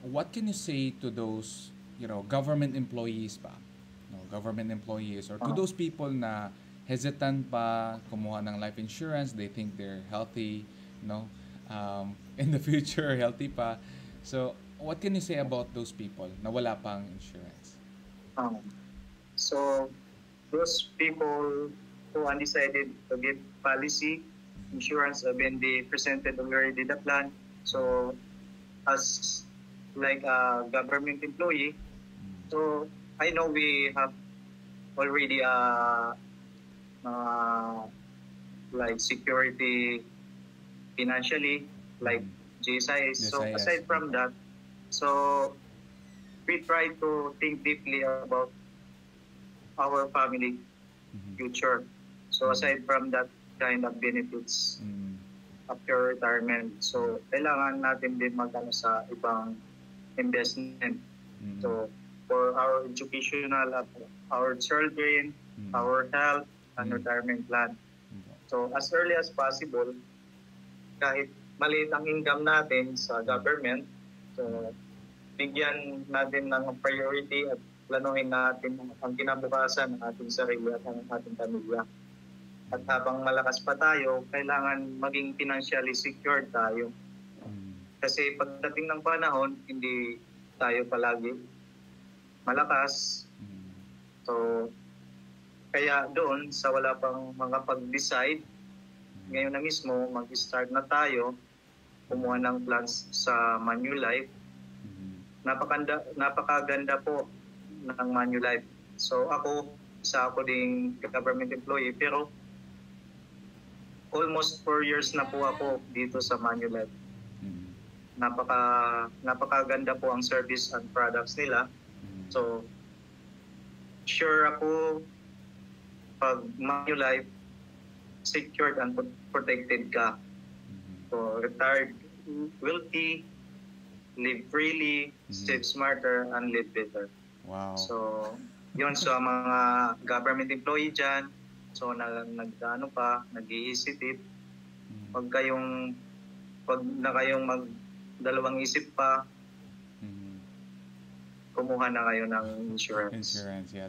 what can you say to those, government employees pa? No, government employees or to Uh, those people na hesitant pa kumuha ng life insurance, they think they're healthy, no? In the future, healthy pa. So, what can you say about those people na wala pang insurance? um, so those people who undecided to get policy insurance when they presented already the plan. So as like a government employee, so I know we have already uh, like security financially, like Mm. GSIS. Yes, So yes. aside from that, so we try to think deeply about our family Mhm. future. So Mm. aside from that kind of benefits Mm. after retirement, Yeah. so kailangan natin din magano sa ibang investment. Mm. So for our educational, our children, Mm. our health, and Mm. retirement plan. Mm. So as early as possible, kahit maliit ang income natin sa government, so bigyan natin ng priority at planuhin natin ang kinabukasan ng ating sarili at ang ating pamilya. At habang malakas pa tayo, kailangan maging financially secured tayo. Mm. Kasi pagdating ng panahon, hindi tayo palagi malakas. Mm. So, kaya doon sa wala pang makapag-decide, ngayon na mismo, mag-start na tayo, kumuha ng plans sa Manulife. Napakaganda po ng Manulife. So ako, isa ako ding government employee, pero almost 4 years na po ako dito sa Manulife. Mm. Napakaganda po ang service and products nila. So sure ako pag Manulife, secured and protected ka. So retired wealthy, live freely, save smarter, and live better. Wow. So, yun sa mga government employee dyan. So, nag-i-hesitate. Pag na kayong dalawang isip pa, Mm. kumuha na kayo ng insurance. Insurance, yeah.